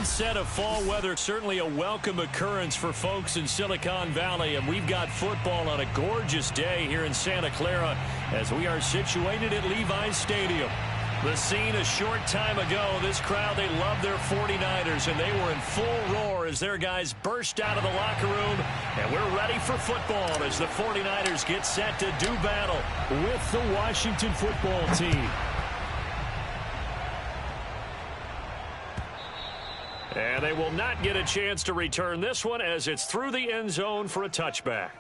onset of fall weather, certainly a welcome occurrence for folks in Silicon Valley, and we've got football on a gorgeous day here in Santa Clara as we are situated at Levi's Stadium. The scene a short time ago, this crowd, they love their 49ers, and they were in full roar as their guys burst out of the locker room, and we're ready for football as the 49ers get set to do battle with the Washington football team. And they will not get a chance to return this one as it's through the end zone for a touchback.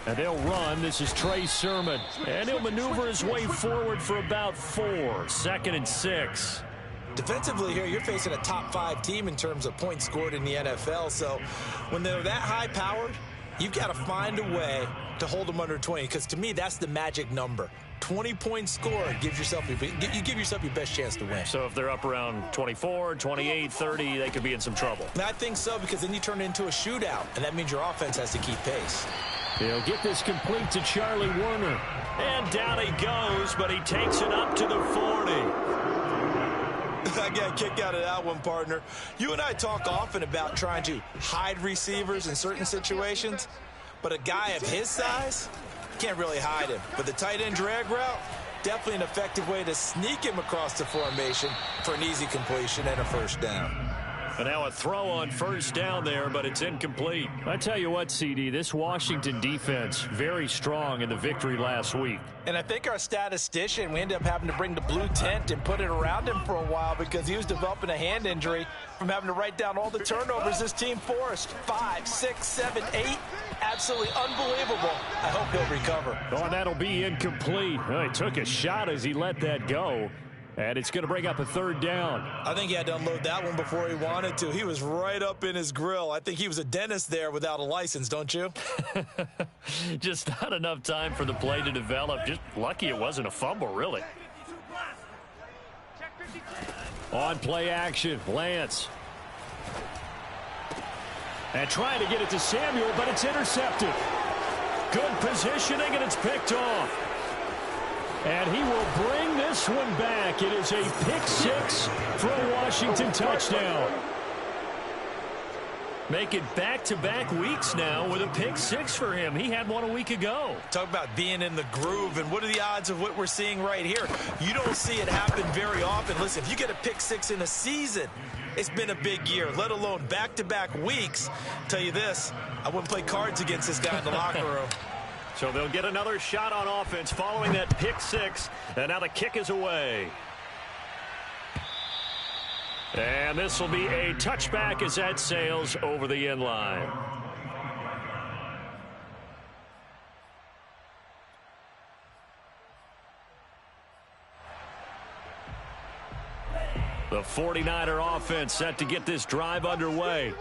And they'll run. This is Trey Sermon. And he'll maneuver his way forward for about 4. 2nd and 6. Defensively here, you're facing a top 5 team in terms of points scored in the NFL. So when they're that high-powered, you've got to find a way to hold them under 20. Because to me, that's the magic number. 20 points scored gives yourself you give yourself your best chance to win. So if they're up around 24, 28, 30, they could be in some trouble. And I think so, because then you turn it into a shootout, and that means your offense has to keep pace. He'll get this complete to Charlie Warner. And down he goes, but he takes it up to the 40. I got a kick out of that one, partner. You and I talk often about trying to hide receivers in certain situations, but a guy of his size can't really hide him. But the tight end drag route, definitely an effective way to sneak him across the formation for an easy completion and a first down. And now a throw on first down there, but it's incomplete. I tell you what, CD, this Washington defense, very strong in the victory last week. And I think our statistician, we ended up having to bring the blue tent and put it around him for a while because he was developing a hand injury from having to write down all the turnovers this team forced. 5, 6, 7, 8. Absolutely unbelievable. I hope he'll recover. Oh, and that'll be incomplete. Well, he took a shot as he let that go. And it's going to bring up a 3rd down. I think he had to unload that one before he wanted to. He was right up in his grill. I think he was a dentist there without a license, don't you? Just not enough time for the play to develop. Just lucky it wasn't a fumble, really. On play action, Lance. And trying to get it to Samuel, but it's intercepted. Good positioning, and it's picked off. And he will bring this one back. It is a pick 6 for a Washington touchdown. Make it back-to-back weeks now with a pick 6 for him. He had one a week ago. Talk about being in the groove, and what are the odds of what we're seeing right here? You don't see it happen very often. Listen, if you get a pick 6 in a season, it's been a big year, let alone back-to-back weeks. Tell you this, I wouldn't play cards against this guy in the locker room. So they'll get another shot on offense following that pick 6. And now the kick is away. And this will be a touchback as that sails over the end line. The 49er offense set to get this drive underway.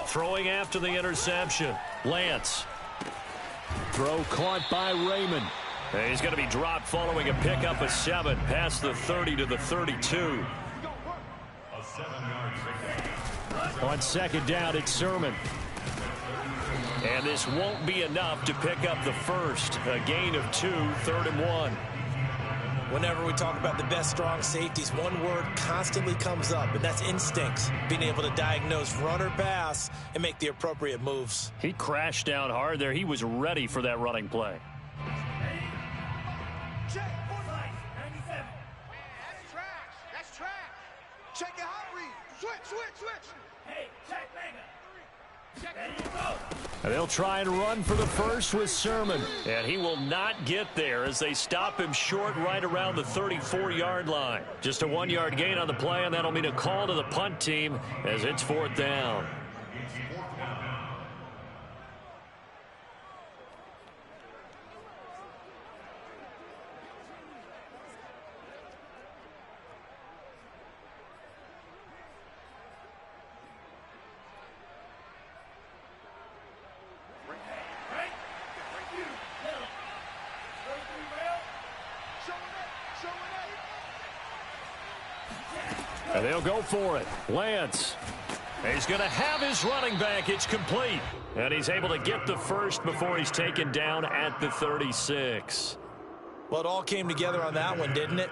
Throwing after the interception. Lance. Throw caught by Raymond. And he's going to be dropped following a pickup of 7 past the 30 to the 32. On 2nd down, it's Sermon. And this won't be enough to pick up the first. A gain of 2, 3rd and 1. Whenever we talk about the best strong safeties, one word constantly comes up, and that's instincts. Being able to diagnose run or pass and make the appropriate moves. He crashed down hard there. He was ready for that running play. Check. 97. That's trash. That's trash. Check your hot read. Switch. Hey, check mega. And they'll try and run for the first with Sermon. And he will not get there as they stop him short right around the 34-yard line. Just a 1-yard gain on the play, and that'll mean a call to the punt team as it's 4th down. And they'll go for it. Lance. He's going to have his running back. It's complete. And he's able to get the first before he's taken down at the 36. Well, it all came together on that one, didn't it?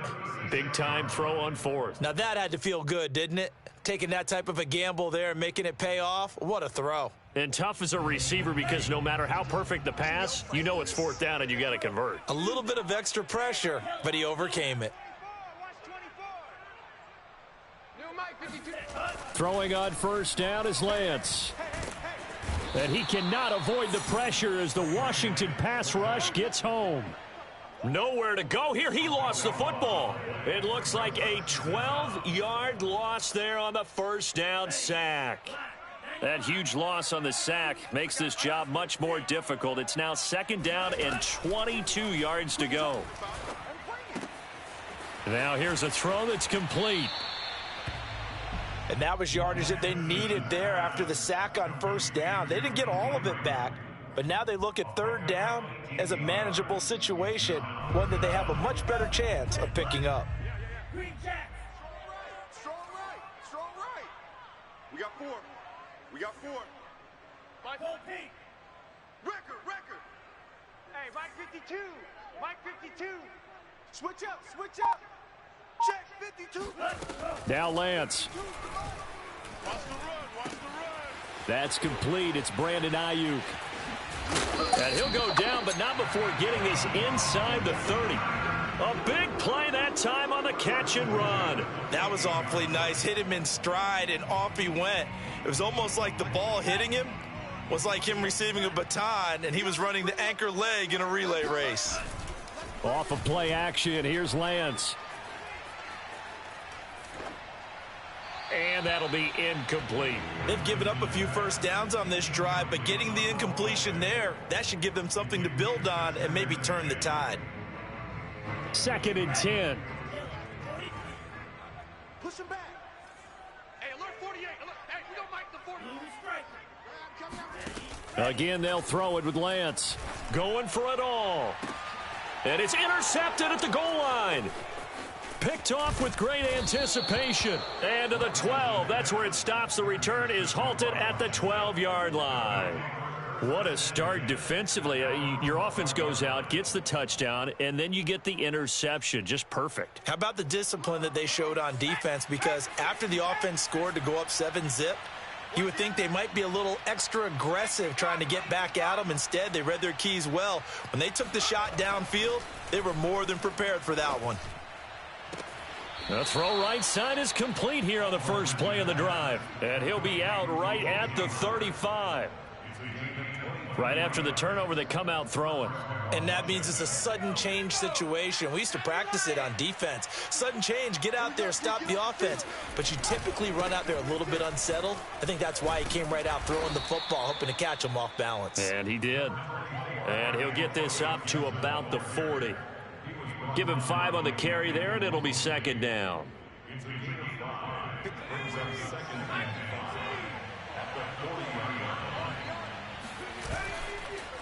Big-time throw on fourth. Now, that had to feel good, didn't it? Taking that type of a gamble there and making it pay off. What a throw. And tough as a receiver because no matter how perfect the pass, you know it's fourth down and you got to convert. A little bit of extra pressure, but he overcame it. Throwing on first down is Lance. And he cannot avoid the pressure as the Washington pass rush gets home. Nowhere to go here. He lost the football. It looks like a 12-yard loss there on the first down sack. That huge loss on the sack makes this job much more difficult. It's now second down and 22 yards to go. Now here's a throw that's complete. And that was yardage that they needed there after the sack on first down. They didn't get all of it back, but now they look at third down as a manageable situation, one that they have a much better chance of picking up. Strong right. We got four. Mike Pete. Record. Hey, Mike 52. Switch up. Check 52. Now Lance. Watch the run. That's complete. It's Brandon Ayuk. And he'll go down, but not before getting this inside the 30. A big play that time on the catch and run. That was awfully nice. Hit him in stride, and off he went. It was almost like the ball hitting him was like him receiving a baton, and he was running the anchor leg in a relay race. Off of play action, here's Lance. And that'll be incomplete. They've given up a few first downs on this drive, but getting the incompletion there, that should give them something to build on and maybe turn the tide. Second and 10. Push him back. Hey, alert 48. Alert. Hey, we don't like the 40. Again, they'll throw it with Lance. Going for it all. And it's intercepted at the goal line. Picked off with great anticipation. And to the 12. That's where it stops. The return is halted at the 12-yard line. What a start defensively. Your offense goes out, gets the touchdown, and then you get the interception. Just perfect. How about the discipline that they showed on defense? Because after the offense scored to go up 7-zip, you would think they might be a little extra aggressive trying to get back at them. Instead, they read their keys well. When they took the shot downfield, they were more than prepared for that one. The throw right side is complete here on the first play of the drive. And he'll be out right at the 35. Right after the turnover, they come out throwing. And that means it's a sudden change situation. We used to practice it on defense. Sudden change, get out there, stop the offense. But you typically run out there a little bit unsettled. I think that's why he came right out throwing the football, hoping to catch him off balance. And he did. And he'll get this up to about the 40. Give him 5 on the carry there, and it'll be second down.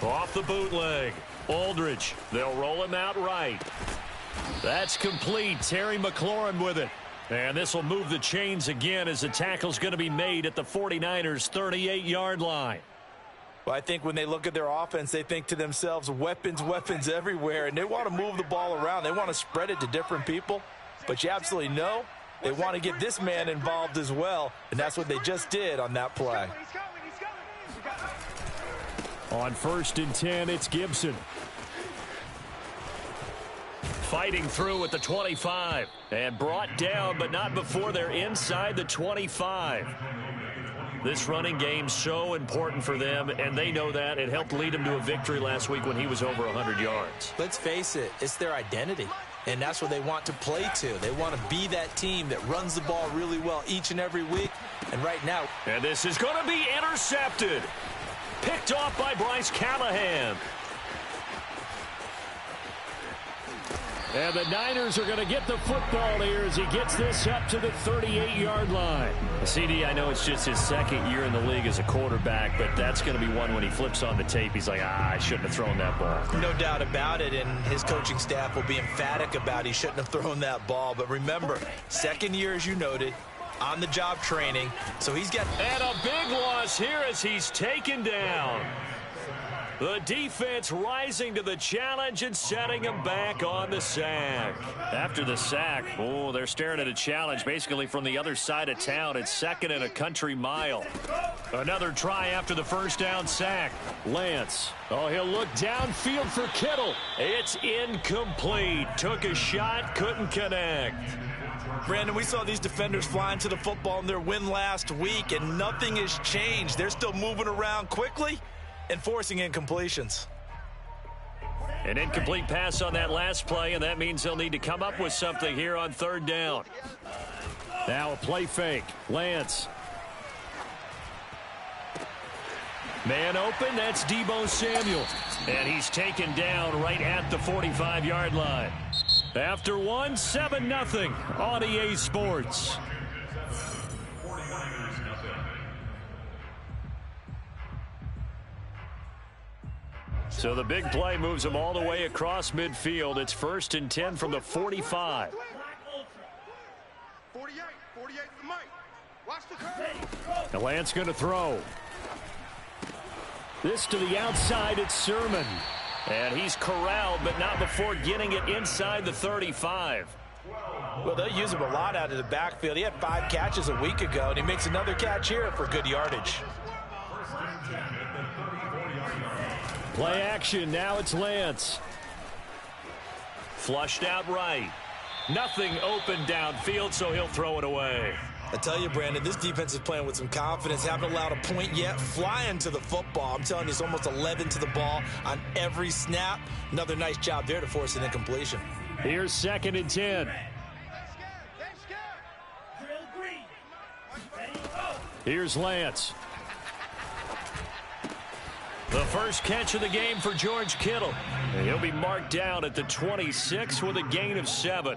Off the bootleg. Aldridge. They'll roll him out right. That's complete. Terry McLaurin with it. And this will move the chains again as the tackle's going to be made at the 49ers' 38-yard line. Well, I think when they look at their offense, they think to themselves, weapons everywhere, and they want to move the ball around. They want to spread it to different people. But you absolutely know they want to get this man involved as well, and that's what they just did on that play. On first and 10, it's Gibson. Fighting through at the 25. And brought down, but not before they're inside the 25. This running game so important for them, and they know that. It helped lead them to a victory last week when he was over 100 yards. Let's face it, it's their identity, and that's what they want to play to. They want to be that team that runs the ball really well each and every week, and right now. And this is going to be intercepted. Picked off by Bryce Callahan. And the Niners are going to get the football here as he gets this up to the 38-yard line. CD, I know it's just his second year in the league as a quarterback, but that's going to be one when he flips on the tape. He's like, I shouldn't have thrown that ball. No doubt about it, and his coaching staff will be emphatic about he shouldn't have thrown that ball. But remember, second year, as you noted, on-the-job training, so he's got... And a big loss here as he's taken down. The defense rising to the challenge and setting him back on the sack. After the sack, oh, they're staring at a challenge basically from the other side of town. It's second and a country mile. Another try after the first down sack. Lance. Oh, he'll look downfield for Kittle. It's incomplete. Took a shot, couldn't connect. Brandon, we saw these defenders flying to the football in their win last week, and nothing has changed. They're still moving around quickly and forcing incompletions. An incomplete pass on that last play, and that means they'll need to come up with something here on third down. Now a play fake. Lance. Man open, that's Deebo Samuel. And he's taken down right at the 45-yard line. After one, 7-0 on EA Sports. So the big play moves him all the way across midfield. It's 1st and 10 from the 45. 48 the mic. Watch the curve. The Lance going to throw. This to the outside, it's Sermon. And he's corralled, but not before getting it inside the 35. Well, they'll use him a lot out of the backfield. He had 5 catches a week ago, and he makes another catch here for good yardage. Play action, now it's Lance. Flushed out right. Nothing open downfield, so he'll throw it away. I tell you, Brandon, this defense is playing with some confidence. Haven't allowed a point yet. Flying to the football. I'm telling you, it's almost 11 to the ball on every snap. Another nice job there to force an incompletion. Here's 2nd and 10. Here's Lance. The first catch of the game for George Kittle. And he'll be marked down at the 26 with a gain of 7.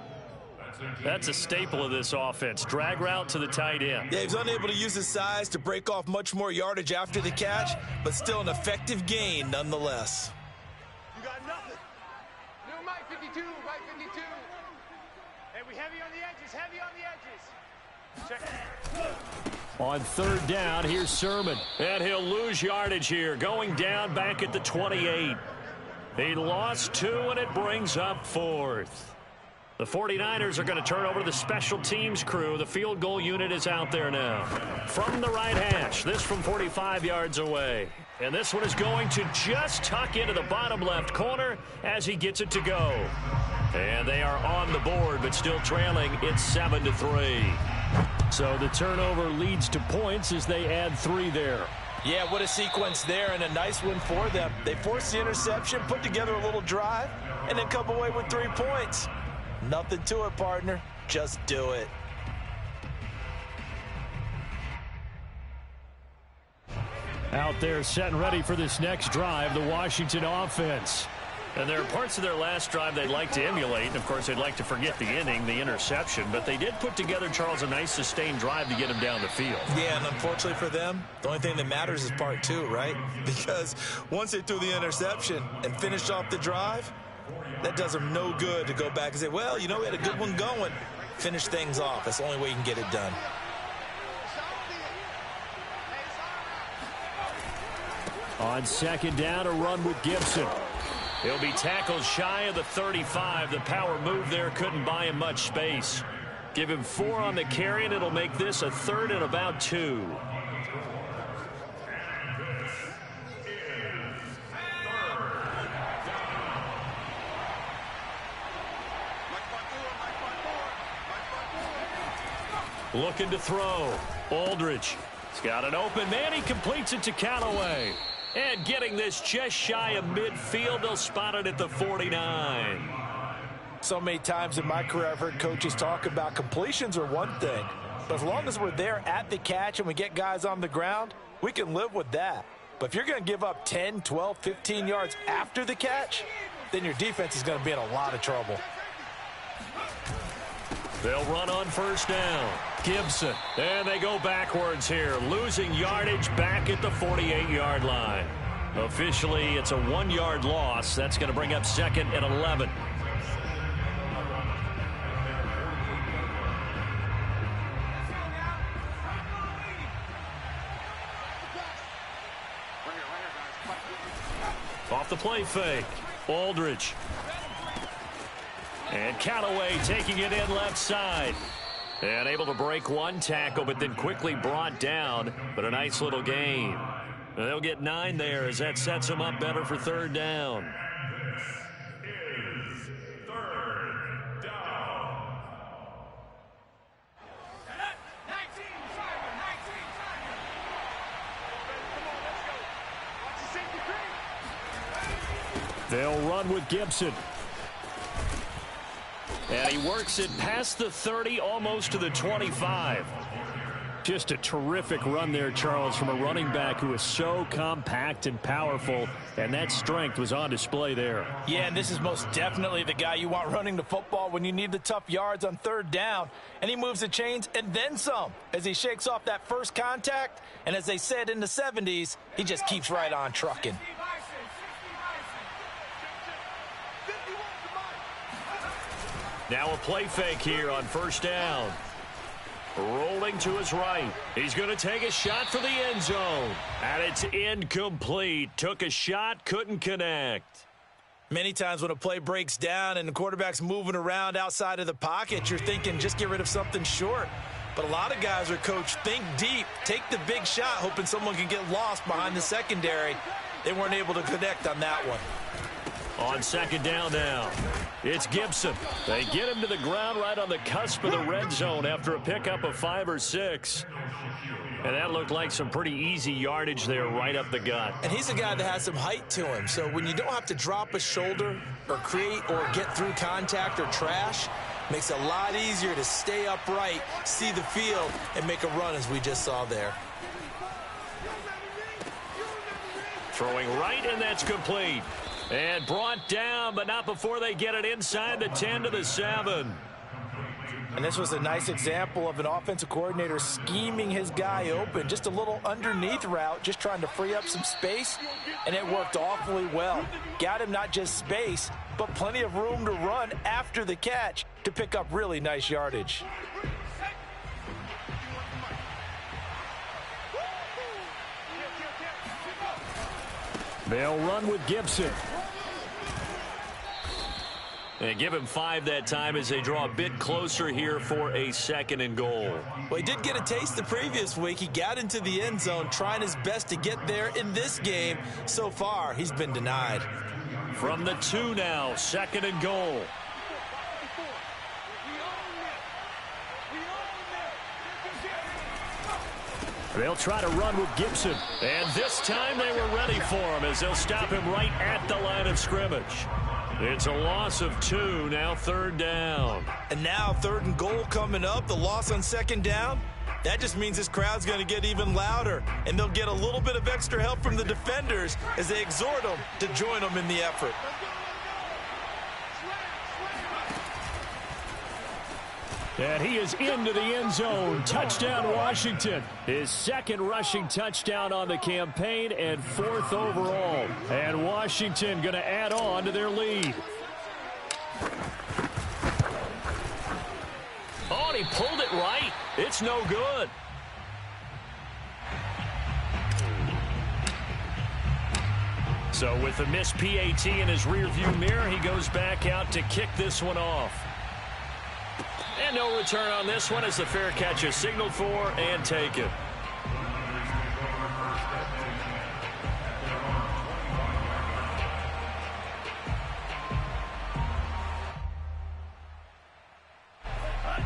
That's a staple of this offense. Drag route to the tight end. Yeah, he's unable to use his size to break off much more yardage after the catch, but still an effective gain nonetheless. You got nothing. New Mike 52, Mike 52. And we heavy on the edges, heavy on the edges. Check it. On third down, here's Sermon. And he'll lose yardage here, going down back at the 28. He lost 2, and it brings up 4th. The 49ers are going to turn over to the special teams crew. The field goal unit is out there now. From the right hash, this from 45 yards away. And this one is going to just tuck into the bottom left corner as he gets it to go. And they are on the board, but still trailing. It's 7-3. So the turnover leads to points as they add 3 there. Yeah, what a sequence there, and a nice one for them. They forced the interception, put together a little drive, and then come away with 3 points. Nothing to it, partner. Just do it. Out there set and ready for this next drive, the Washington offense. And there are parts of their last drive they'd like to emulate. And, of course, they'd like to forget the inning, the interception. But they did put together, Charles, a nice sustained drive to get him down the field. Yeah, and unfortunately for them, the only thing that matters is part 2, right? Because once they threw the interception and finished off the drive, that does them no good to go back and say, well, you know, we had a good one going. Finish things off. That's the only way you can get it done. On second down, a run with Gibson. He'll be tackled shy of the 35. The power move there couldn't buy him much space. Give him 4 on the carry, and it'll make this a 3rd and about 2. Looking to throw. Aldridge. He's got an open man. He completes it to Callaway. And getting this just shy of midfield, they'll spot it at the 49. So many times in my career I've heard coaches talk about completions are one thing. But as long as we're there at the catch and we get guys on the ground, we can live with that. But if you're going to give up 10, 12, 15 yards after the catch, then your defense is going to be in a lot of trouble. They'll run on first down. Gibson. And they go backwards here, losing yardage back at the 48-yard line. Officially, it's a 1-yard loss. That's going to bring up 2nd and 11. off the play fake. Aldridge. And Callaway taking it in left side. And able to break one tackle, but then quickly brought down. But a nice little gain. They'll get 9 there as that sets them up better for third down. This is third down. They'll run with Gibson. And he works it past the 30, almost to the 25. Just a terrific run there, Charles, from a running back who is so compact and powerful, and that strength was on display there. Yeah, and this is most definitely the guy you want running the football when you need the tough yards on third down. And he moves the chains and then some as he shakes off that first contact. And as they said in the 70s, he just keeps right on trucking. Now a play fake here on first down. Rolling to his right. He's going to take a shot for the end zone. And it's incomplete. Took a shot, couldn't connect. Many times when a play breaks down and the quarterback's moving around outside of the pocket, you're thinking just get rid of something short. But a lot of guys are coached, think deep, take the big shot, hoping someone can get lost behind the secondary. They weren't able to connect on that one. On second down now, it's Gibson. They get him to the ground right on the cusp of the red zone after a pickup of 5 or 6. And that looked like some pretty easy yardage there right up the gut. And he's a guy that has some height to him. So when you don't have to drop a shoulder or create or get through contact or trash, makes it a lot easier to stay upright, see the field, and make a run as we just saw there. Throwing right, and that's complete. And brought down, but not before they get it inside the 10 to the 7. And this was a nice example of an offensive coordinator scheming his guy open. Just a little underneath route, just trying to free up some space, and it worked awfully well. Got him not just space, but plenty of room to run after the catch to pick up really nice yardage. They'll run with Gibson. And give him 5 that time as they draw a bit closer here for a 2nd and goal. Well, he did get a taste the previous week. He got into the end zone, trying his best to get there in this game. So far, he's been denied. From the 2 now, 2nd and goal. They'll try to run with Gibson. And this time they were ready for him as they'll stop him right at the line of scrimmage. It's a loss of 2, now 3rd down. And now 3rd and goal coming up, the loss on 2nd down. That just means this crowd's going to get even louder, and they'll get a little bit of extra help from the defenders as they exhort them to join them in the effort. And he is into the end zone. Touchdown, Washington. His 2nd rushing touchdown on the campaign and 4th overall. And Washington going to add on to their lead. Oh, and he pulled it right. It's no good. So with the missed PAT in his rearview mirror, he goes back out to kick this one off. And no return on this one as the fair catch is signaled for and taken.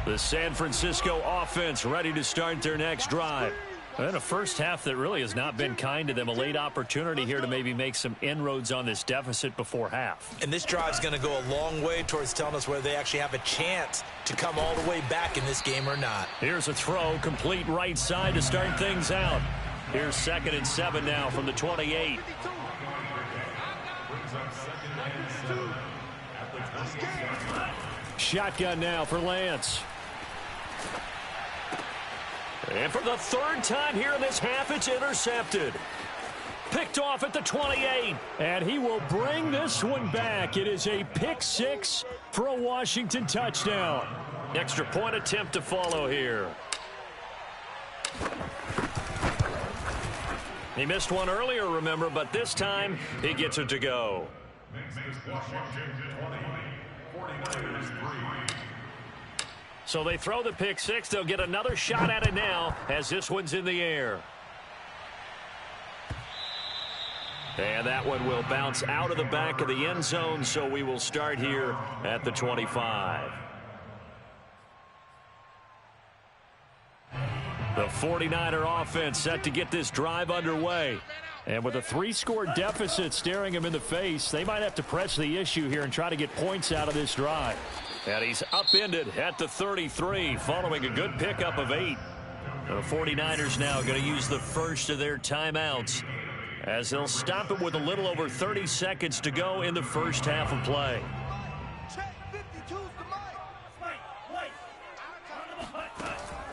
The San Francisco offense ready to start their next drive. And a first half that really has not been kind to them. A late opportunity here to maybe make some inroads on this deficit before half. And this drive's going to go a long way towards telling us whether they actually have a chance to come all the way back in this game or not. Here's a throw, complete right side to start things out. Here's 2nd and 7 now from the 28. Shotgun now for Lance. And for the 3rd time here in this half, it's intercepted. Picked off at the 28. And he will bring this one back. It is a pick 6 for a Washington touchdown. Extra point attempt to follow here. He missed one earlier, remember, but this time he gets it to go. So they throw the pick six. They'll get another shot at it now as this one's in the air. And that one will bounce out of the back of the end zone, so we will start here at the 25. The 49er offense set to get this drive underway. And with a 3-score deficit staring him in the face, they might have to press the issue here and try to get points out of this drive. And he's upended at the 33 following a good pickup of 8. The 49ers now going to use the first of their timeouts as they'll stop it with a little over 30 seconds to go in the first half of play.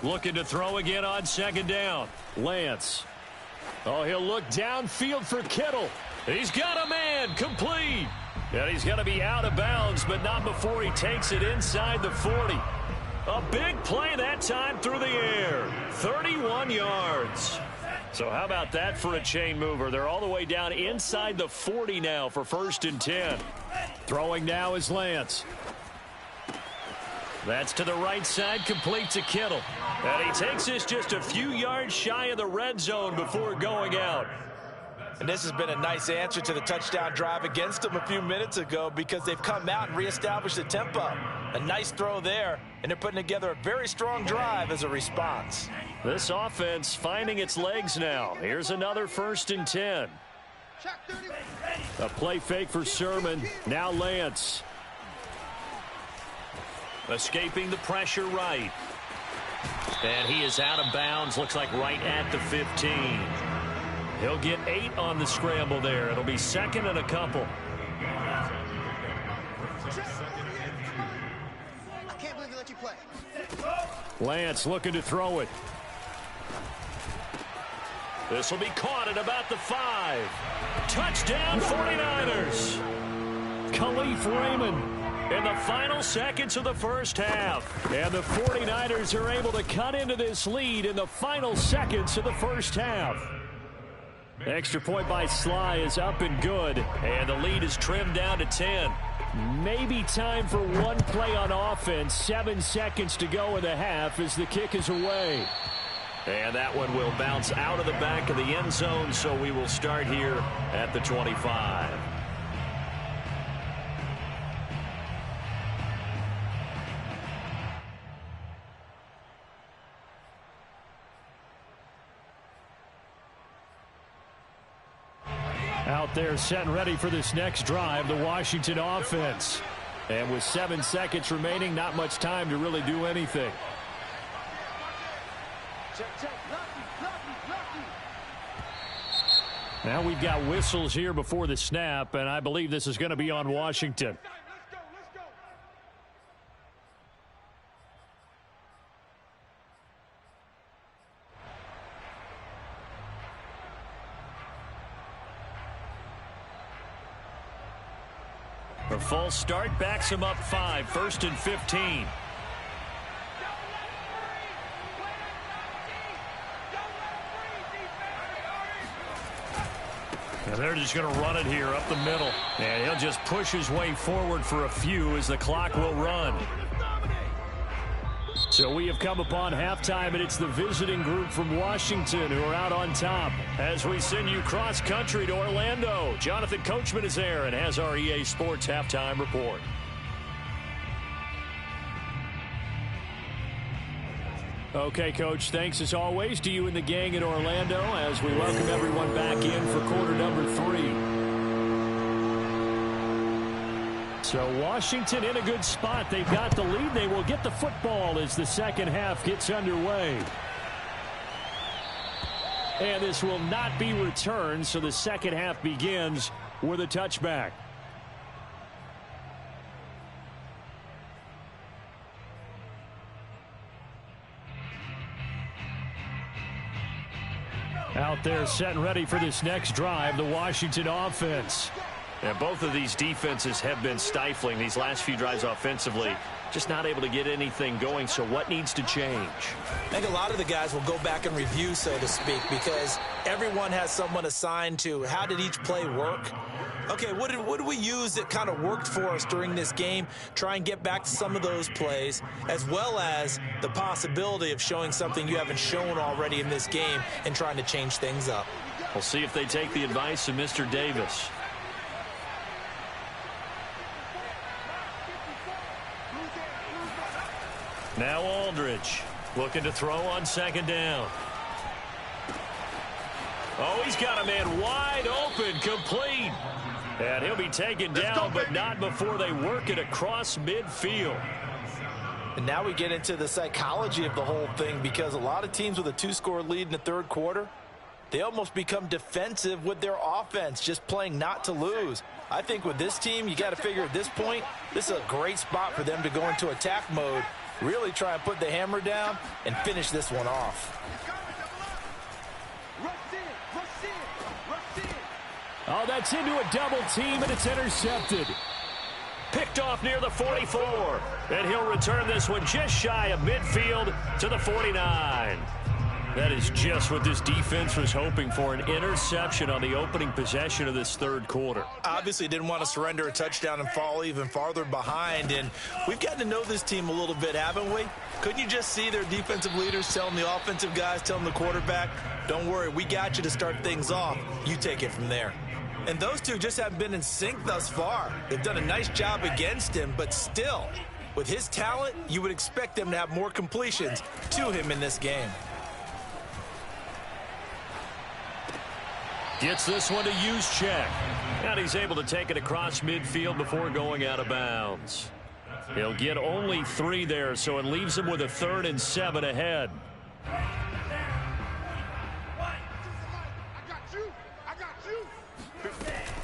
Looking to throw again on second down. Lance. Oh, he'll look downfield for Kittle. He's got a man, complete. And he's going to be out of bounds, but not before he takes it inside the 40. A big play that time through the air. 31 yards. So how about that for a chain mover? They're all the way down inside the 40 now for 1st and 10. Throwing now is Lance. That's to the right side, complete to Kittle. And he takes this just a few yards shy of the red zone before going out. And this has been a nice answer to the touchdown drive against them a few minutes ago because they've come out and reestablished the tempo. A nice throw there, and they're putting together a very strong drive as a response. This offense finding its legs now. Here's another 1st and 10. A play fake for Sermon. Now Lance. Escaping the pressure right. And he is out of bounds. Looks like right at the 15. He'll get 8 on the scramble there. It'll be 2nd and a couple. I can't believe they let you play. Lance looking to throw it. This will be caught at about the 5. Touchdown 49ers. Khalif Raymond in the final seconds of the first half. And the 49ers are able to cut into this lead in the final seconds of the first half. Extra point by Sly is up and good. And the lead is trimmed down to 10. Maybe time for one play on offense. 7 seconds to go in the half as the kick is away. And that one will bounce out of the back of the end zone, so we will start here at the 25. Out there set and ready for this next drive, the Washington offense. And with 7 seconds remaining, not much time to really do anything. Now we've got whistles here before the snap, and I believe this is going to be on Washington. A false start backs him up 5, 1st and 15. And they're just going to run it here up the middle. And he'll just push his way forward for a few as the clock will run. So we have come upon halftime, and it's the visiting group from Washington who are out on top. As we send you cross-country to Orlando, Jonathan Coachman is there and has our EA Sports halftime report. Okay, Coach, thanks as always to you and the gang in Orlando as we welcome everyone back in for quarter number 3. So Washington in a good spot. They've got the lead. They will get the football as the second half gets underway. And this will not be returned, so the second half begins with a touchback. Out there set and ready for this next drive, the Washington offense. And both of these defenses have been stifling these last few drives offensively. Just not able to get anything going, so what needs to change? I think a lot of the guys will go back and review, so to speak, because everyone has someone assigned to how did each play work. Okay, what did we use that kind of worked for us during this game? Try and get back to some of those plays, as well as the possibility of showing something you haven't shown already in this game and trying to change things up. We'll see if they take the advice of Mr. Davis. Now Aldridge looking to throw on second down. Oh, he's got a man wide open, complete. And he'll be taken down, but not before they work it across midfield. And now we get into the psychology of the whole thing, because a lot of teams with a two-score lead in the third quarter, they almost become defensive with their offense, just playing not to lose. I think with this team, you got to figure at this point, this is a great spot for them to go into attack mode, really try and put the hammer down and finish this one off. Oh, that's into a double team, and it's intercepted. Picked off near the 44. And he'll return this one just shy of midfield to the 49. That is just what this defense was hoping for, an interception on the opening possession of this third quarter. Obviously didn't want to surrender a touchdown and fall even farther behind, and we've gotten to know this team a little bit, haven't we? Couldn't you just see their defensive leaders telling the offensive guys, telling the quarterback, don't worry, we got you to start things off. You take it from there. And those two just haven't been in sync thus far. They've done a nice job against him, but still, with his talent, you would expect them to have more completions to him in this game. Gets this one to Juszczyk. And he's able to take it across midfield before going out of bounds. He'll get only 3 there, so it leaves him with a 3rd and 7 ahead.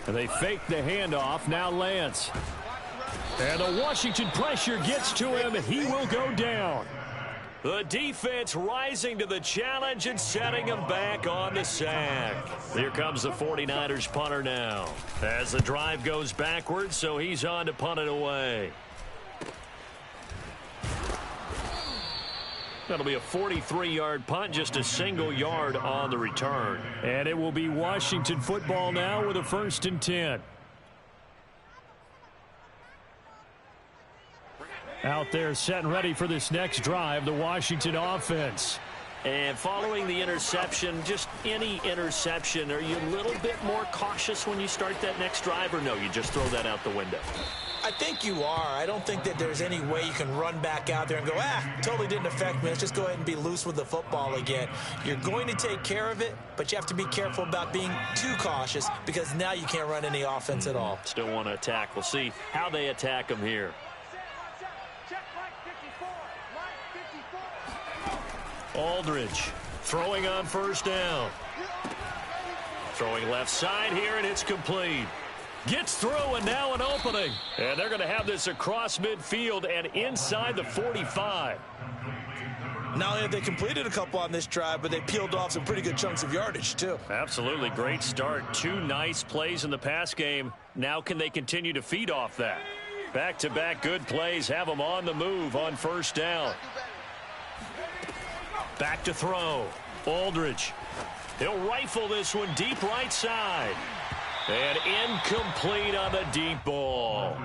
And they fake the handoff. Now Lance. And the Washington pressure gets to him, and he will go down. The defense rising to the challenge and setting him back on the sack. Here comes the 49ers punter now. As the drive goes backwards, so he's on to punt it away. That'll be a 43-yard punt, just a single yard on the return. And it will be Washington football now with a 1st and 10. Out there set and ready for this next drive, the Washington offense. And following the interception, just any interception, are you a little bit more cautious when you start that next drive, or no, you just throw that out the window? I think you are. I don't think that there's any way you can run back out there and go, totally didn't affect me. Let's just go ahead and be loose with the football again. You're going to take care of it, but you have to be careful about being too cautious, because now you can't run any offense at all. Still want to attack. We'll see how they attack them here. Aldridge throwing on 1st down. Throwing left side here, and it's complete. Gets through, and now an opening. And they're going to have this across midfield and inside the 45. Not only have they completed a couple on this drive, but they peeled off some pretty good chunks of yardage, too. Absolutely. Great start. 2 nice plays in the pass game. Now can they continue to feed off that? Back-to-back good plays have them on the move on 1st down. Back to throw. Aldridge. He'll rifle this one deep right side. And incomplete on the deep ball.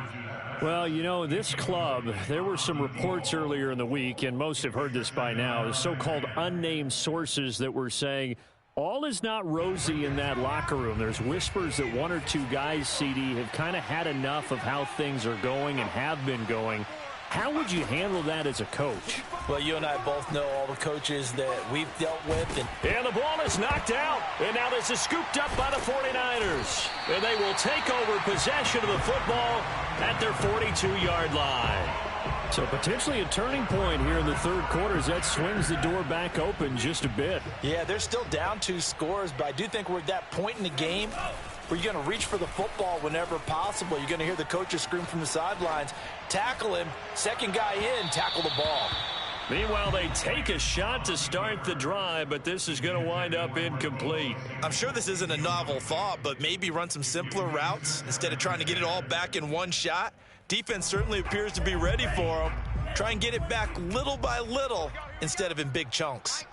Well, you know, this club, there were some reports earlier in the week, and most have heard this by now, the so-called unnamed sources that were saying all is not rosy in that locker room. There's whispers that 1 or 2 guys, CD, have kind of had enough of how things are going and have been going. How would you handle that as a coach? Well, you and I both know all the coaches that we've dealt with. And the ball is knocked out. And now this is scooped up by the 49ers. And they will take over possession of the football at their 42-yard line. So potentially a turning point here in the third quarter as that swings the door back open just a bit. Yeah, they're still down 2 scores, but I do think we're at that point in the game where you're going to reach for the football whenever possible. You're going to hear the coaches scream from the sidelines, tackle him, second guy in, tackle the ball. Meanwhile, they take a shot to start the drive, but this is going to wind up incomplete. I'm sure this isn't a novel thought, but maybe run some simpler routes instead of trying to get it all back in one shot. Defense certainly appears to be ready for them. Try and get it back little by little instead of in big chunks.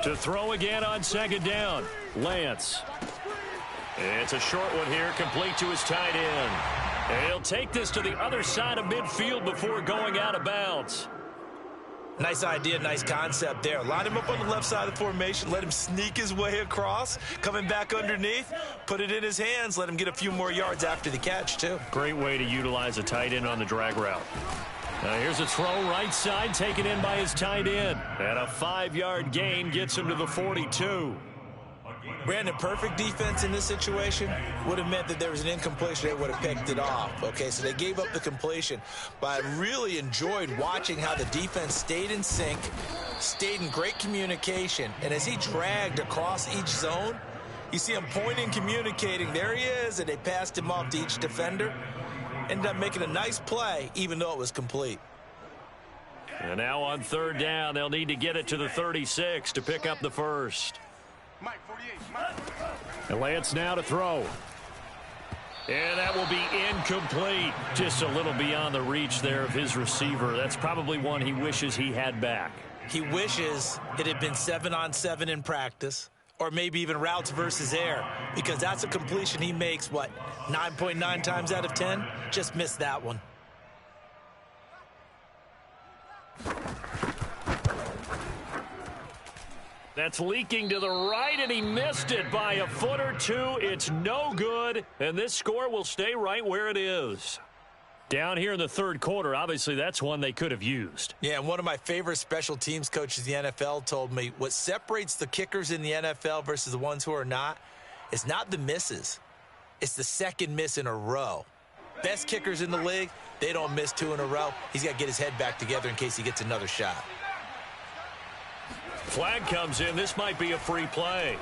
To throw again on second down, Lance. It's a short one here, complete to his tight end. And he'll take this to the other side of midfield before going out of bounds. Nice idea, nice concept there. Line him up on the left side of the formation, let him sneak his way across, coming back underneath, put it in his hands, let him get a few more yards after the catch, too. Great way to utilize a tight end on the drag route. Now here's a throw right side, taken in by his tight end. And a 5-yard gain gets him to the 42. Brandon, perfect defense in this situation would have meant that there was an incompletion. They would have picked it off. Okay, so they gave up the completion. But I really enjoyed watching how the defense stayed in sync, stayed in great communication. And as he dragged across each zone, you see him pointing, communicating. There he is, and they passed him off to each defender. Ended up making a nice play, even though it was complete. And now on third down, they'll need to get it to the 36 to pick up the first. And Lance now to throw. And that will be incomplete. Just a little beyond the reach there of his receiver. That's probably one he wishes he had back. He wishes it had been 7-on-7 in practice, or maybe even routes versus air, because that's a completion he makes, 9.9 times out of 10? Just missed that one. That's leaking to the right, and he missed it by a foot or two. It's no good, and this score will stay right where it is. Down here in the third quarter, obviously that's one they could have used. Yeah, and one of my favorite special teams coaches in the NFL told me what separates the kickers in the NFL versus the ones who are not is not the misses. It's the second miss in a row. Best kickers in the league, they don't miss 2 in a row. He's got to get his head back together in case he gets another shot. Flag comes in. This might be a free play.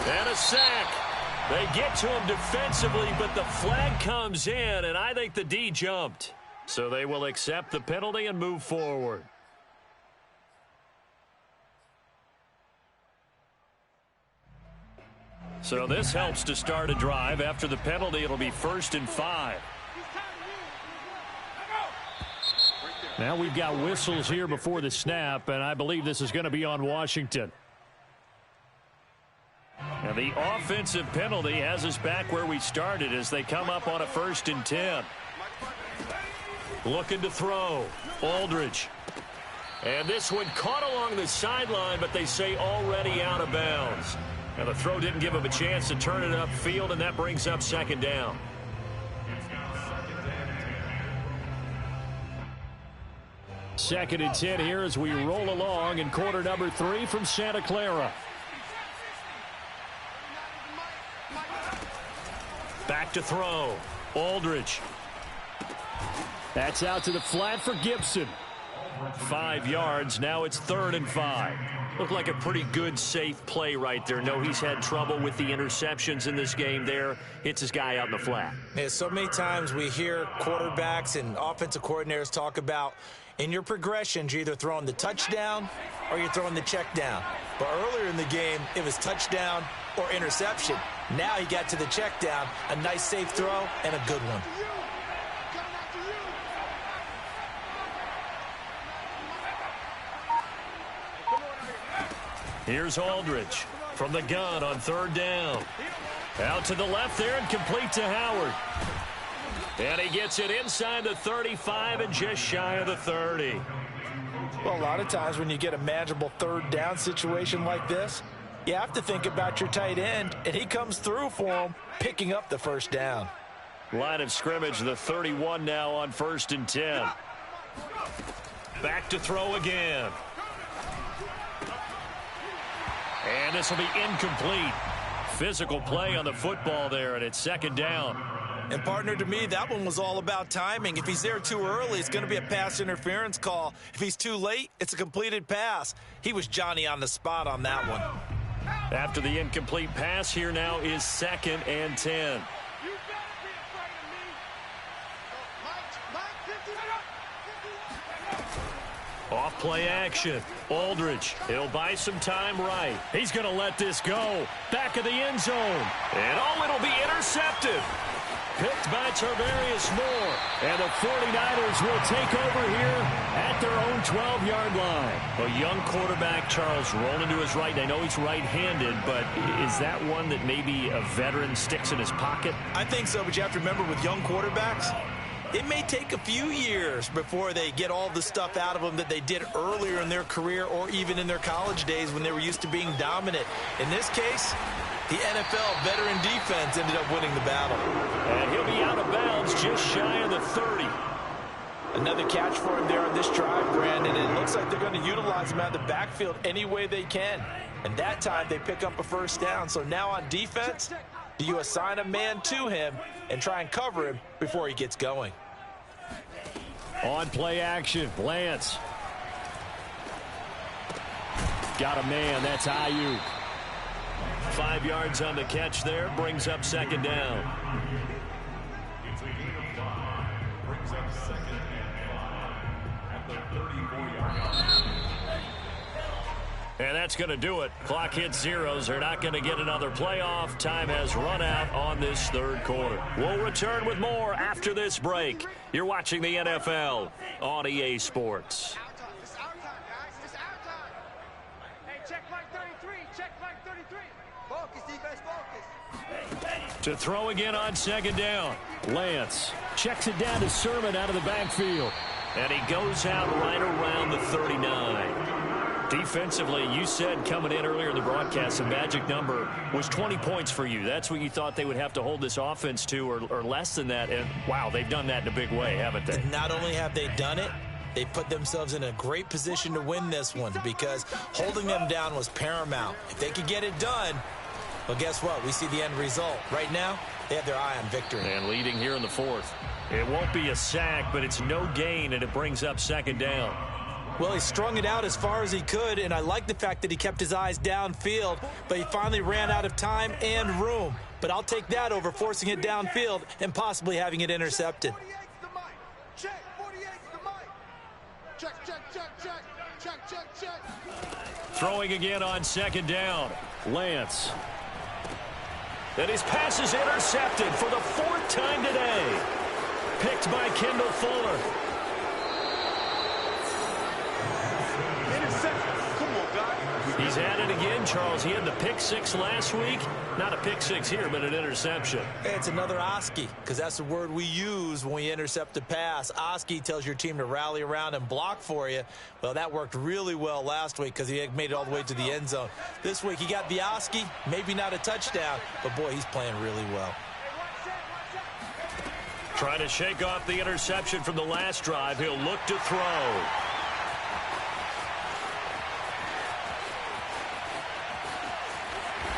And a sack. They get to him defensively, but the flag comes in, and I think the D jumped. So they will accept the penalty and move forward. So this helps to start a drive. After the penalty, it'll be 1st and 5. Now we've got whistles here before the snap, and I believe this is going to be on Washington. And the offensive penalty has us back where we started as they come up on a 1st and 10. Looking to throw. Aldridge. And this one caught along the sideline, but they say already out of bounds. Now the throw didn't give him a chance to turn it upfield, and that brings up 2nd down. Second and 10 here as we roll along in quarter number 3 from Santa Clara. Back to throw. Aldridge. That's out to the flat for Gibson. 5 yards. Now it's 3rd and 5. Looked like a pretty good, safe play right there. No, he's had trouble with the interceptions in this game there. Hits his guy out in the flat. Yeah, so many times we hear quarterbacks and offensive coordinators talk about in your progressions, you're either throwing the touchdown or you're throwing the check down. But earlier in the game, it was touchdown or interception. Now he got to the check down, a nice safe throw, and a good one. Here's Aldridge from the gun on 3rd down. Out to the left there and complete to Howard. And he gets it inside the 35 and just shy of the 30. Well, a lot of times when you get a manageable 3rd down situation like this, you have to think about your tight end, and he comes through for him, picking up the 1st down. Line of scrimmage, the 31 now on 1st and 10. Back to throw again. And this will be incomplete. Physical play on the football there, and it's 2nd down. And, partner, to me, that one was all about timing. If he's there too early, it's going to be a pass interference call. If he's too late, it's a completed pass. He was Johnny on the spot on that one. After the incomplete pass, here now is 2nd and 10. Off play action. Aldridge, he'll buy some time right. He's going to let this go. Back of the end zone. And it'll be intercepted. Picked by Tarvarius Moore. And the 49ers will take over here at their own 12-yard line. A young quarterback, Charles, rolling to his right. And I know he's right-handed, but is that one that maybe a veteran sticks in his pocket? I think so, but you have to remember with young quarterbacks, it may take a few years before they get all the stuff out of them that they did earlier in their career or even in their college days when they were used to being dominant. In this case, the NFL veteran defense ended up winning the battle. And he'll be out of bounds just shy of the 30. Another catch for him there on this drive, Brandon, and it looks like they're going to utilize him out of the backfield any way they can. And that time they pick up a first down. So now on defense, do you assign a man to him and try and cover him before he gets going? On play action, Lance. Got a man, that's Ayuk. 5 yards on the catch there, brings up second down. It's a gain of 5. Brings up second and 5 at the 34-yard line. And that's going to do it. Clock hits zeros. They're not going to get another playoff. Time has run out on this third quarter. We'll return with more after this break. You're watching the NFL on EA Sports. It's our time, guys. It's our time. Hey, check flag 33. Check flag 33. Focus, defense, focus. To throw again on second down. Lance checks it down to Sermon out of the backfield. And he goes out right around the 39. Defensively, you said coming in earlier in the broadcast, the magic number was 20 points for you. That's what you thought they would have to hold this offense to, or less than that. And, wow, they've done that in a big way, haven't they? Not only have they done it, they put themselves in a great position to win this one because holding them down was paramount. If they could get it done, well, guess what? We see the end result. Right now, they have their eye on victory. And leading here in the fourth. It won't be a sack, but it's no gain, and it brings up second down. Well, he strung it out as far as he could, and I like the fact that he kept his eyes downfield, but he finally ran out of time and room. But I'll take that over forcing it downfield and possibly having it intercepted. 48's the mic. Check, 48's the mic. Check, check, check, check. Check, check, check. Throwing again on second down. Lance. And his pass is intercepted for the fourth time today. Picked by Kendall Fuller. He's at it again, Charles. He had the pick six last week. Not a pick six here, but an interception. Hey, it's another Oski, because that's the word we use when we intercept a pass. Oski tells your team to rally around and block for you. Well, that worked really well last week because he made it all the way to the end zone. This week, he got the Oski, maybe not a touchdown, but, boy, he's playing really well. Trying to shake off the interception from the last drive. He'll look to throw.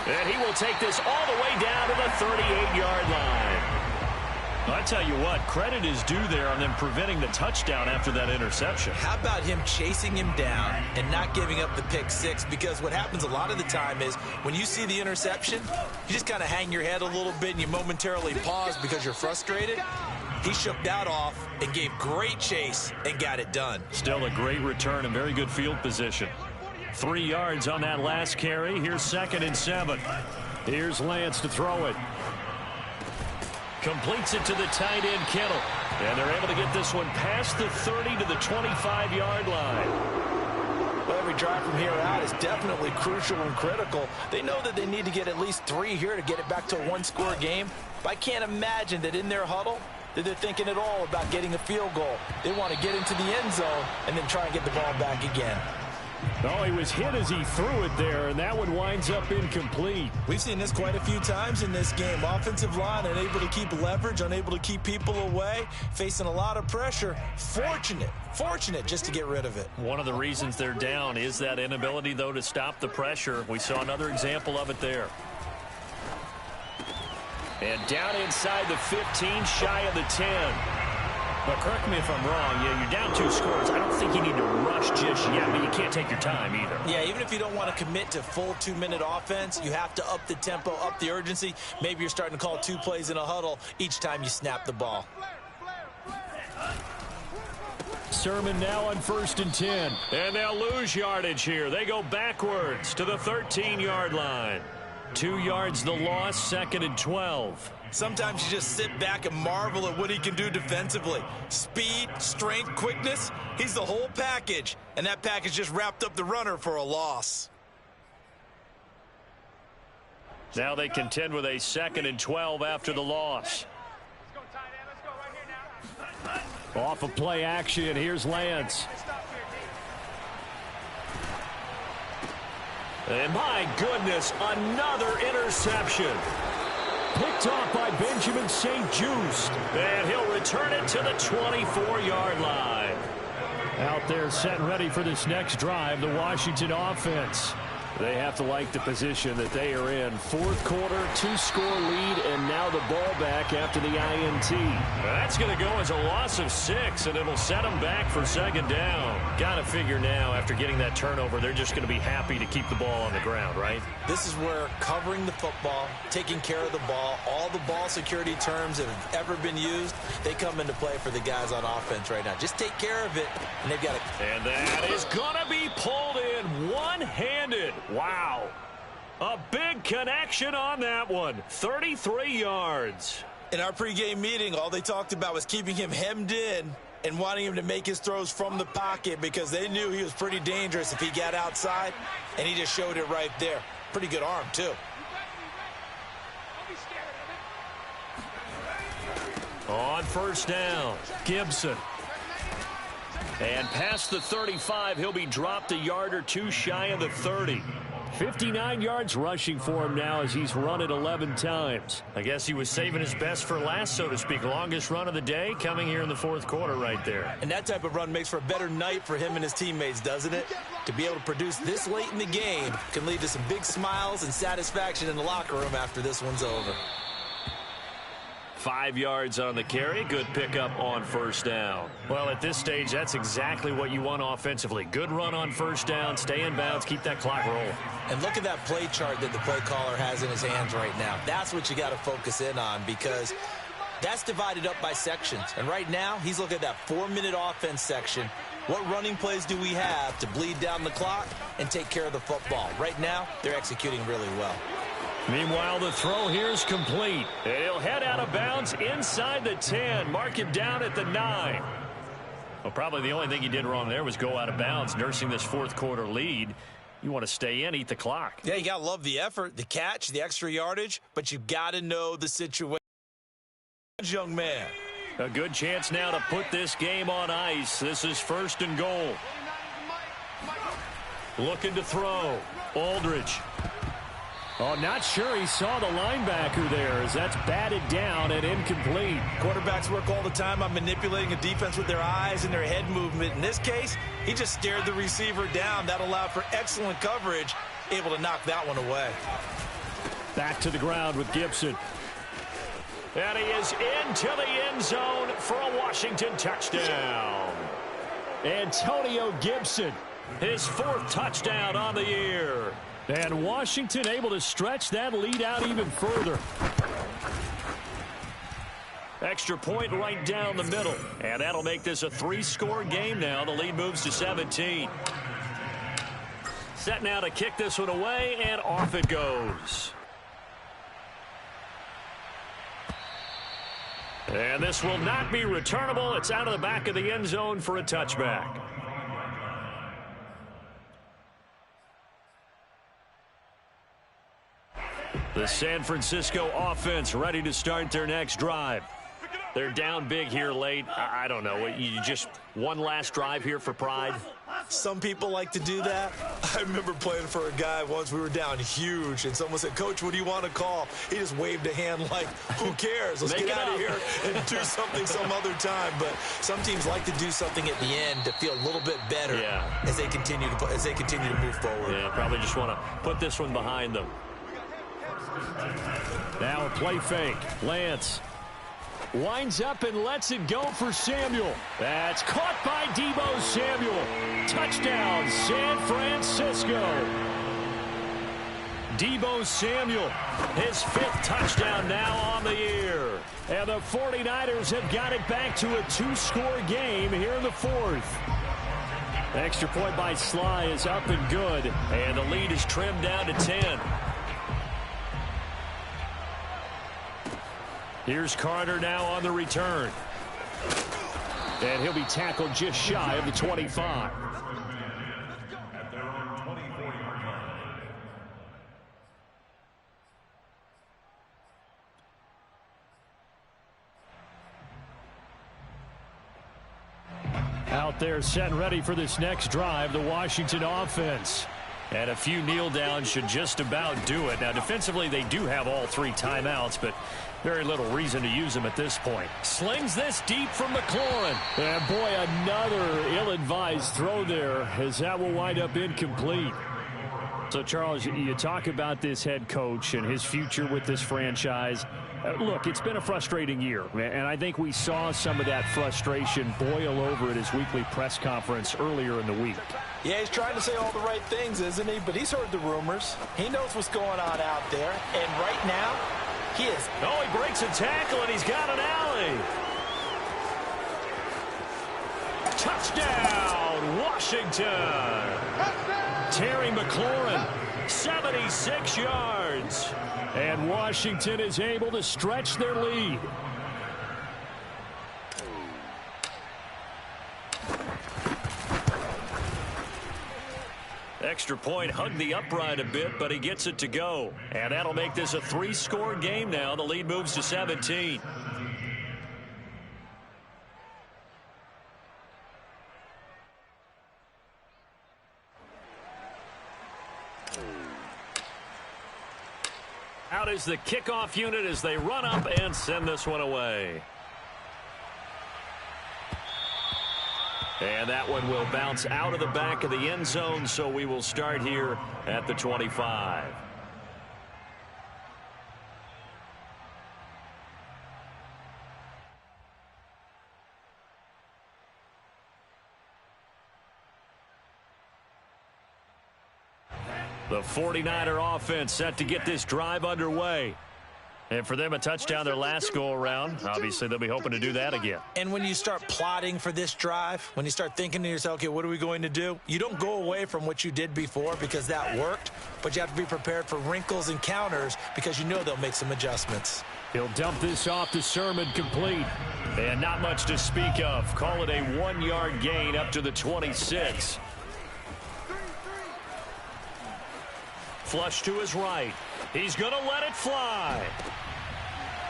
And he will take this all the way down to the 38-yard line. I tell you what, credit is due there on them preventing the touchdown after that interception. How about him chasing him down and not giving up the pick six? Because what happens a lot of the time is when you see the interception, you just kind of hang your head a little bit and you momentarily pause because you're frustrated. He shook that off and gave great chase and got it done. Still a great return and very good field position. 3 yards on that last carry. Here's 2nd and 7. Here's Lance to throw it. Completes it to the tight end, Kittle. And they're able to get this one past the 30 to the 25-yard line. Well, every drive from here out is definitely crucial and critical. They know that they need to get at least 3 here to get it back to a one-score game. But I can't imagine that in their huddle that they're thinking at all about getting a field goal. They want to get into the end zone and then try and get the ball back again. Oh, he was hit as he threw it there, and that one winds up incomplete. We've seen this quite a few times in this game. Offensive line unable to keep leverage, unable to keep people away, facing a lot of pressure. Fortunate just to get rid of it. One of the reasons they're down is that inability, though, to stop the pressure. We saw another example of it there. And down inside the 15, shy of the 10. But correct me if I'm wrong, you're down 2 scores. I don't think you need to rush just yet, but you can't take your time either. Yeah, even if you don't want to commit to full 2-minute offense, you have to up the tempo, up the urgency. Maybe you're starting to call 2 plays in a huddle each time you snap the ball. Sermon now on 1st and 10. And they'll lose yardage here. They go backwards to the 13-yard line. 2 yards the loss, 2nd and 12. Sometimes you just sit back and marvel at what he can do defensively. Speed, strength, quickness. He's the whole package. And that package just wrapped up the runner for a loss. Now they contend with a 2nd and 12 after the loss. Let's go, tight end. Let's go right here now. Off of play action, here's Lance. Stop here, D. And my goodness, another interception. Picked off by Benjamin St. Just. And he'll return it to the 24-yard line. Out there set and ready for this next drive, the Washington offense. They have to like the position that they are in. 4th quarter, 2-score lead, and now the ball back after the INT. That's going to go as a loss of 6, and it'll set them back for 2nd down. Got to figure now, after getting that turnover, they're just going to be happy to keep the ball on the ground, right? This is where covering the football, taking care of the ball, all the ball security terms that have ever been used, they come into play for the guys on offense right now. Just take care of it, and they've got to... And that is going to be pulled in one-handed. Wow. A big connection on that one. 33 yards. In our pregame meeting, all they talked about was keeping him hemmed in and wanting him to make his throws from the pocket because they knew he was pretty dangerous if he got outside, and he just showed it right there. Pretty good arm, too. On 1st down, Gibson. And past the 35, he'll be dropped a yard or 2 shy of the 30. 59 yards rushing for him now as he's run it 11 times. I guess he was saving his best for last, so to speak. Longest run of the day coming here in the 4th quarter right there. And that type of run makes for a better night for him and his teammates, doesn't it? To be able to produce this late in the game can lead to some big smiles and satisfaction in the locker room after this one's over. 5 yards on the carry. Good pickup on 1st down. Well, at this stage, that's exactly what you want offensively. Good run on 1st down. Stay in bounds. Keep that clock rolling. And look at that play chart that the play caller has in his hands right now. That's what you got to focus in on because that's divided up by sections. And right now, he's looking at that 4-minute offense section. What running plays do we have to bleed down the clock and take care of the football? Right now, they're executing really well. Meanwhile, the throw here is complete. He'll head out of bounds inside the 10. Mark him down at the 9. Well, probably the only thing he did wrong there was go out of bounds, nursing this 4th quarter lead. You want to stay in, eat the clock. Yeah, you got to love the effort, the catch, the extra yardage, but you got to know the situation. Young man. A good chance now to put this game on ice. This is 1st and goal. Looking to throw. Aldridge. Oh, not sure he saw the linebacker there as that's batted down and incomplete. Quarterbacks work all the time on manipulating a defense with their eyes and their head movement. In this case, he just stared the receiver down. That allowed for excellent coverage, able to knock that one away. Back to the ground with Gibson. And he is into the end zone for a Washington touchdown. Antonio Gibson, his 4th touchdown on the year. And Washington able to stretch that lead out even further. Extra point right down the middle. And that'll make this a 3-score game now. The lead moves to 17. Set now to kick this one away, and off it goes. And this will not be returnable. It's out of the back of the end zone for a touchback. The San Francisco offense ready to start their next drive. They're down big here late. I don't know. You just one last drive here for pride? Some people like to do that. I remember playing for a guy once. We were down huge, and someone said, "Coach, what do you want to call?" He just waved a hand like, who cares? Let's get out of here and do something some other time. But some teams like to do something at the end to feel a little bit better as they continue to move forward. Yeah, probably just want to put this one behind them. Now a play fake. Lance winds up and lets it go for Samuel. That's caught by Deebo Samuel. Touchdown, San Francisco. Deebo Samuel, his 5th touchdown now on the year. And the 49ers have got it back to a 2-score game here in the fourth. Extra point by Sly is up and good. And the lead is trimmed down to 10. Here's Carter now on the return. And he'll be tackled just shy of the 25. At their own 24-yard line. Out there set and ready for this next drive, the Washington offense. And a few kneel downs should just about do it. Now, defensively, they do have all 3 timeouts, but very little reason to use them at this point. Slings this deep from McLaurin. And boy, another ill-advised throw there, as that will wind up incomplete. So, Charles, you talk about this head coach and his future with this franchise. Look, it's been a frustrating year, and I think we saw some of that frustration boil over at his weekly press conference earlier in the week. Yeah, he's trying to say all the right things, isn't he? But he's heard the rumors. He knows what's going on out there, and right now, he is. Oh, he breaks a tackle, and he's got an alley. Touchdown, Washington. Terry McLaurin, 76 yards. And Washington is able to stretch their lead. Extra point hugged the upright a bit, but he gets it to go. And that'll make this a 3-score game now. The lead moves to 17. Out is the kickoff unit as they run up and send this one away. And that one will bounce out of the back of the end zone, so we will start here at the 25. The 49er offense set to get this drive underway. And for them, a touchdown their last go-around. Obviously, they'll be hoping to do that again. And when you start plotting for this drive, when you start thinking to yourself, okay, what are we going to do? You don't go away from what you did before because that worked, but you have to be prepared for wrinkles and counters because you know they'll make some adjustments. He'll dump this off to Sermon, complete. And not much to speak of. Call it a 1-yard gain up to the 26. Flush to his right. He's going to let it fly.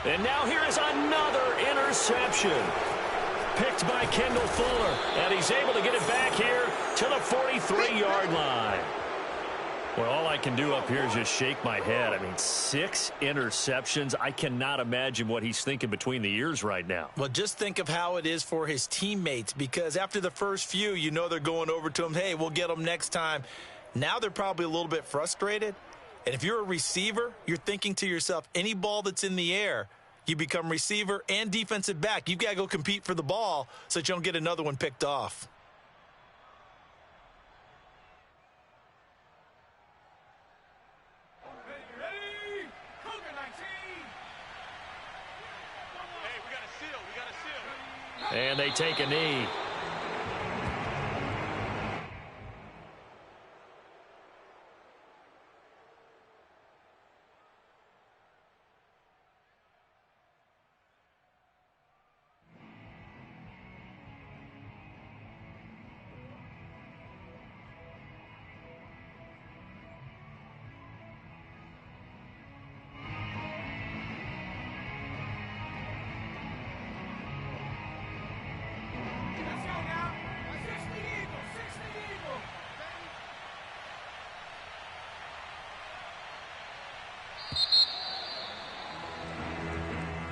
And now here is another interception. Picked by Kendall Fuller. And he's able to get it back here to the 43-yard line. Well, all I can do up here is just shake my head. I mean, 6 interceptions. I cannot imagine what he's thinking between the ears right now. Well, just think of how it is for his teammates, because after the first few, you know they're going over to him, hey, we'll get them next time. Now they're probably a little bit frustrated. And if you're a receiver, you're thinking to yourself, any ball that's in the air, you become receiver and defensive back. You've got to go compete for the ball so that you don't get another one picked off. And they take a knee.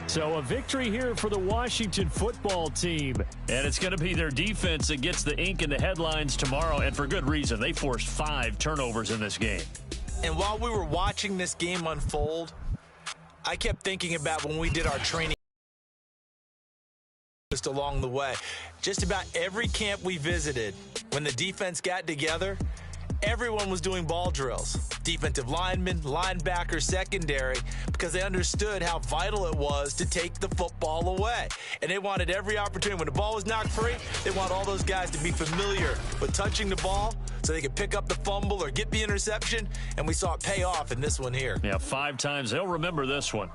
So a victory here for the Washington football team. And it's going to be their defense that gets the ink in the headlines tomorrow, and for good reason. They forced 5 turnovers in this game. And while we were watching this game unfold, I kept thinking about when we did our training just along the way. Just about every camp we visited, when the defense got together, Everyone was doing ball drills. Defensive linemen, linebackers, secondary, because they understood how vital it was to take the football away. And they wanted every opportunity. When the ball was knocked free, they want all those guys to be familiar with touching the ball so they could pick up the fumble or get the interception. And we saw it pay off in this one here. Yeah, 5 times. They'll remember this one.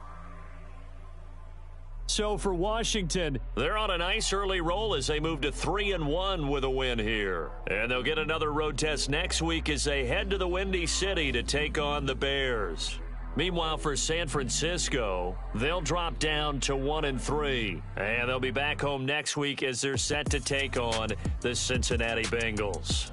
So for Washington, they're on a nice early roll as they move to 3-1 with a win here. And they'll get another road test next week as they head to the Windy City to take on the Bears. Meanwhile, for San Francisco, they'll drop down to 1-3. And they'll be back home next week as they're set to take on the Cincinnati Bengals.